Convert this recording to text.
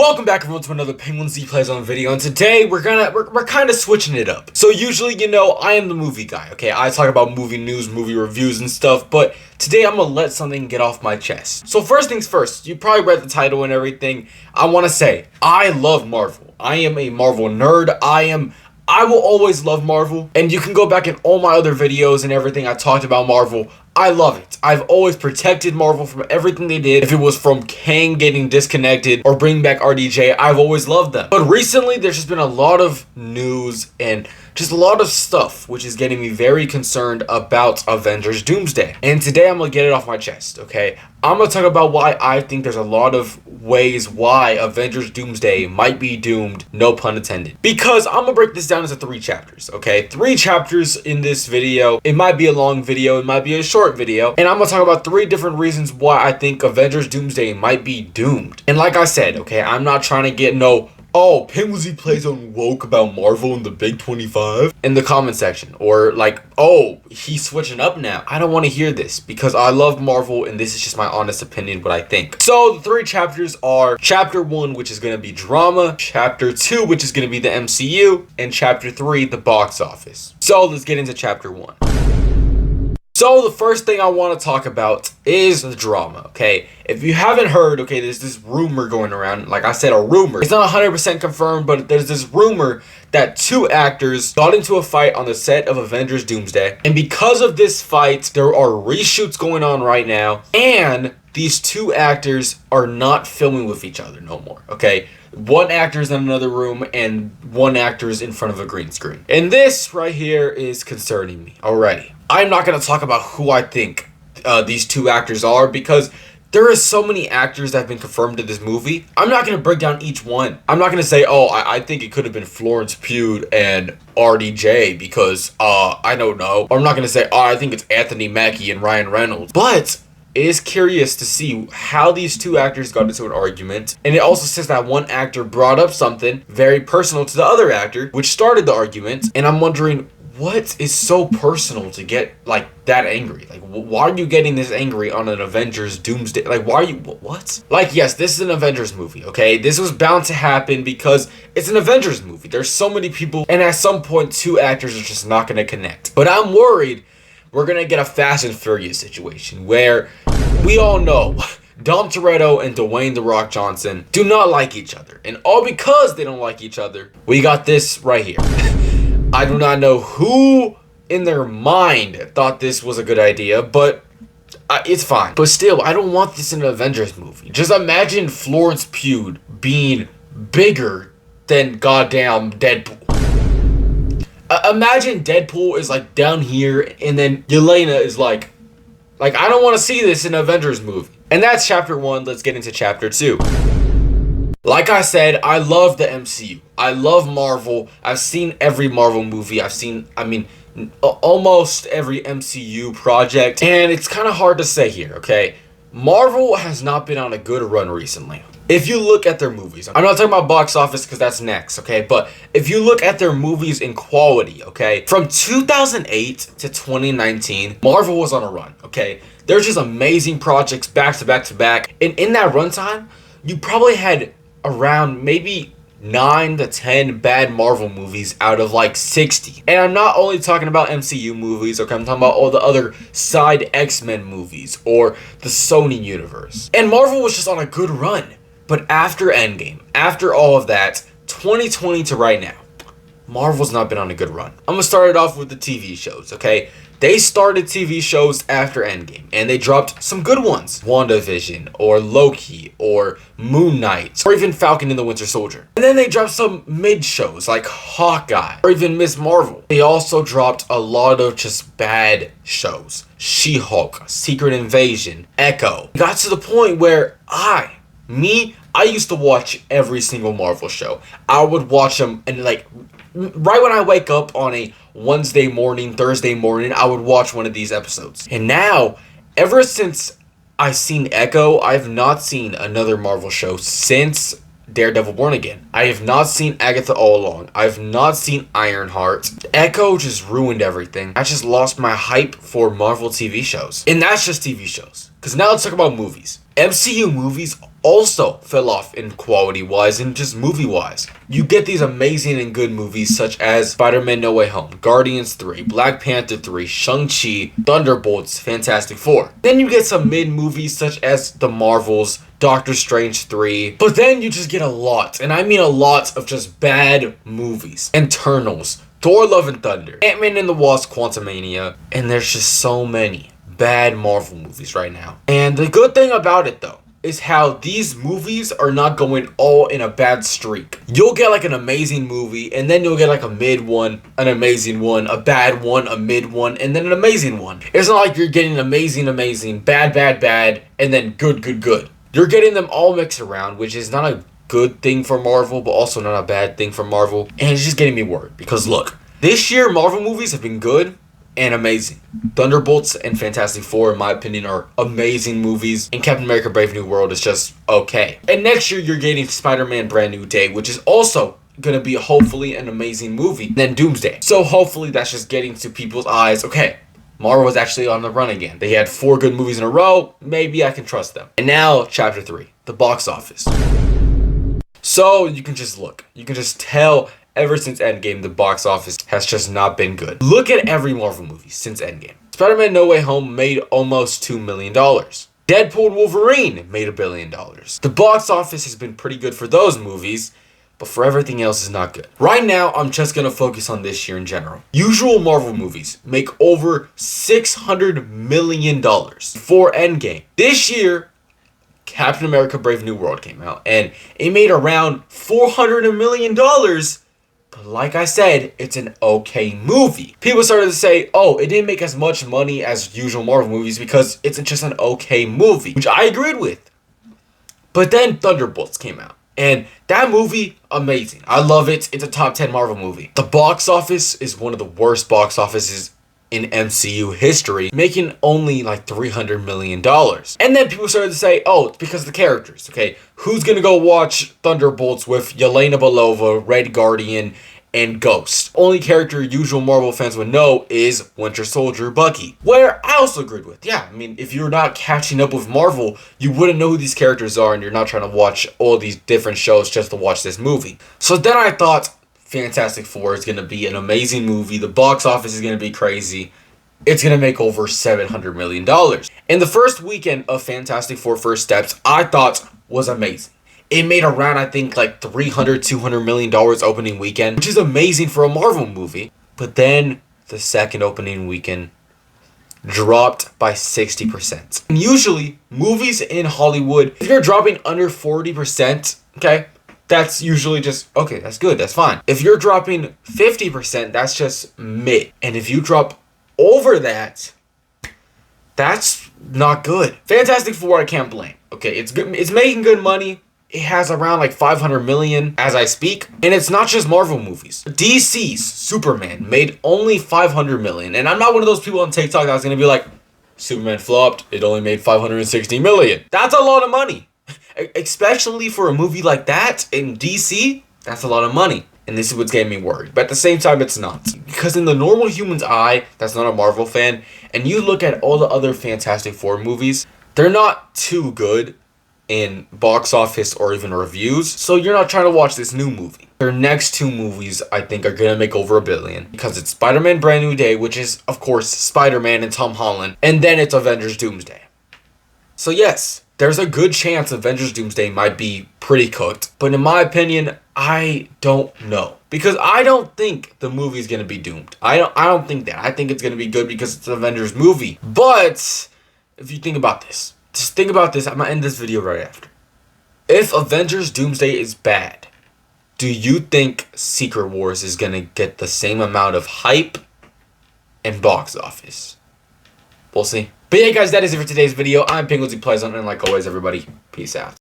Welcome back everyone to another Penguin Z Plays On video, and today we're kind of switching it up. So usually, I am the movie guy, okay? I talk about movie news, movie reviews and stuff, but today I'm gonna let something get off my chest. So first things first, you probably read the title and everything. I want to say, I love Marvel. I am a Marvel nerd. I will always love Marvel, and you can go back in all my other videos and everything I talked about Marvel. I love it. I've always protected Marvel from everything they did. If it was from Kang getting disconnected or bringing back RDJ, I've always loved them. But recently, there's just been a lot of news and just a lot of stuff, which is getting me very concerned about Avengers Doomsday. And today, I'm going to get it off my chest, okay? I'm going to talk about why I think there's a lot of ways why Avengers Doomsday might be doomed, no pun intended. Because I'm going to break this down into 3 chapters, okay? 3 chapters in this video. It might be a long video, it might be a short video, and I'm going to talk about 3 different reasons why I think Avengers Doomsday might be doomed. And like I said, okay, I'm not trying to get oh, Penguin Z Plays On woke about Marvel in the Big 25 in the comment section, or like, oh, he's switching up now. I don't want to hear this because I love Marvel and this is just my honest opinion, what I think. So the 3 chapters are chapter 1, which is going to be drama, chapter 2, which is going to be the MCU, and chapter 3, the box office. So let's get into chapter 1. So the first thing I want to talk about is the drama, okay? If you haven't heard, okay, there's this rumor going around. Like I said, a rumor. It's not 100% confirmed, but there's this rumor that 2 actors got into a fight on the set of Avengers Doomsday. And because of this fight, there are reshoots going on right now. And these 2 actors are not filming with each other no more, okay? One actor's in another room and one actor's in front of a green screen. And this right here is concerning me already. I'm not going to talk about who I think these 2 actors are because there are so many actors that have been confirmed in this movie. I'm not going to break down each one. I'm not going to say, oh, I think it could have been Florence Pugh and RDJ because I don't know. Or I'm not going to say, oh, I think it's Anthony Mackie and Ryan Reynolds. But it is curious to see how these 2 actors got into an argument. And it also says that one actor brought up something very personal to the other actor, which started the argument. And I'm wondering, what is so personal to get like that angry? Like, why are you getting this angry on an Avengers Doomsday? Like, why are you, what? Like, yes, this is an Avengers movie, okay? This was bound to happen because it's an Avengers movie. There's so many people, and at some point, 2 actors are just not going to connect. But I'm worried we're going to get a Fast and Furious situation where we all know Dom Toretto and Dwayne "The Rock" Johnson do not like each other. And all because they don't like each other, we got this right here. I do not know who in their mind thought this was a good idea, but it's fine. But still, I don't want this in an Avengers movie. Just imagine Florence Pugh being bigger than goddamn Deadpool. Imagine Deadpool is like down here and then Yelena is like I don't want to see this in an Avengers movie. And that's chapter 1. Let's get into chapter 2. Like I said, I love the MCU. I love Marvel. I've seen every Marvel movie. Almost every MCU project. And it's kind of hard to say here, okay? Marvel has not been on a good run recently. If you look at their movies, I'm not talking about box office because that's next, okay? But if you look at their movies in quality, okay? From 2008 to 2019, Marvel was on a run, okay? There's just amazing projects back to back to back. And in that runtime, you probably had around maybe 9 to 10 bad Marvel movies out of like 60. And I'm not only talking about MCU movies, okay? I'm talking about all the other side X-Men movies or the Sony universe. And Marvel was just on a good run. But after Endgame, after all of that, 2020 to right now, Marvel's not been on a good run. I'm gonna start it off with the TV shows, okay? They started TV shows after Endgame, and they dropped some good ones. WandaVision, or Loki, or Moon Knight, or even Falcon and the Winter Soldier. And then they dropped some mid shows like Hawkeye, or even Miss Marvel. They also dropped a lot of just bad shows. She-Hulk, Secret Invasion, Echo. It got to the point where I used to watch every single Marvel show. I would watch them and like right when I wake up on a Wednesday morning, Thursday morning, I would watch one of these episodes. And now, ever since I've seen Echo, I've not seen another Marvel show since Daredevil Born Again. I have not seen Agatha All Along. I've not seen Ironheart. Echo just ruined everything. I just lost my hype for Marvel TV shows. And that's just TV shows. Because now let's talk about movies. MCU movies also fell off in quality-wise and just movie-wise. You get these amazing and good movies such as Spider-Man No Way Home, Guardians 3, Black Panther 3, Shang-Chi, Thunderbolts, Fantastic Four. Then you get some mid-movies such as The Marvels, Doctor Strange 3, but then you just get a lot, and I mean a lot of just bad movies. Eternals, Thor Love and Thunder, Ant-Man and the Wasp Quantumania, and there's just so many bad Marvel movies right now. And the good thing about it though is how these movies are not going all in a bad streak. You'll get like an amazing movie, and then you'll get like a mid one, an amazing one, a bad one, a mid one, and then an amazing one. It's not like you're getting amazing, bad, and then good. You're getting them all mixed around, which is not a good thing for Marvel, but also not a bad thing for Marvel. And it's just getting me worried because look, this year Marvel movies have been good and amazing. Thunderbolts and Fantastic Four, in my opinion, are amazing movies, and Captain America Brave New World is just okay. And next year you're getting Spider-Man Brand New Day, which is also gonna be hopefully an amazing movie. And then Doomsday. So hopefully that's just getting to people's eyes, okay, Marvel was actually on the run again. They had 4 good movies in a row, maybe I can trust them. And now, Chapter 3, the box office. So you can just look, you can just tell ever since Endgame, the box office has just not been good. Look at every Marvel movie since Endgame. Spider-Man No Way Home made almost $2 million. Deadpool and Wolverine made $1 billion. The box office has been pretty good for those movies, but for everything else is not good. Right now, I'm just gonna focus on this year in general. Usual Marvel movies make over $600 million for Endgame. This year, Captain America Brave New World came out, and it made around $400 million. But like I said, it's an okay movie. People started to say, oh, it didn't make as much money as usual Marvel movies because it's just an okay movie, which I agreed with. But then Thunderbolts came out, and that movie, amazing. I love it. It's a top 10 Marvel movie. The box office is one of the worst box offices in MCU history, making only like $300 million. And then people started to say, oh, it's because of the characters, okay? Who's gonna go watch Thunderbolts with Yelena Belova, Red Guardian, and Ghost? Only character usual Marvel fans would know is Winter Soldier Bucky. Where I also agreed with, yeah, I mean, if you're not catching up with Marvel, you wouldn't know who these characters are, and you're not trying to watch all these different shows just to watch this movie. So then I thought, Fantastic Four is going to be an amazing movie. The box office is going to be crazy. It's going to make over $700 million. And the first weekend of Fantastic Four First Steps, I thought was amazing. It made around, I think, like $200 million opening weekend, which is amazing for a Marvel movie. But then the second opening weekend dropped by 60%. And usually, movies in Hollywood, if you're dropping under 40%, okay, that's usually just, okay, that's good, that's fine. If you're dropping 50%, that's just mid. And if you drop over that, that's not good. Fantastic Four, I can't blame. Okay, it's good, it's making good money. It has around like 500 million as I speak. And it's not just Marvel movies. DC's Superman made only 500 million. And I'm not one of those people on TikTok that's gonna be like, Superman flopped, it only made 560 million. That's a lot of money. Especially for a movie like that in DC, that's a lot of money. And this is what's getting me worried. But at the same time, it's not. Because in the normal human's eye, that's not a Marvel fan, and you look at all the other Fantastic Four movies, they're not too good in box office or even reviews. So you're not trying to watch this new movie. Their next 2 movies, I think, are going to make over $1 billion. Because it's Spider-Man Brand New Day, which is, of course, Spider-Man and Tom Holland. And then it's Avengers Doomsday. So yes, there's a good chance Avengers Doomsday might be pretty cooked. But in my opinion, I don't know. Because I don't think the movie is going to be doomed. I don't think that. I think it's going to be good because it's an Avengers movie. But if you think about this, just think about this. I'm going to end this video right after. If Avengers Doomsday is bad, do you think Secret Wars is going to get the same amount of hype and box office? We'll see. But yeah, guys, that is it for today's video. I'm Penguins Pleasant, and like always, everybody, peace out.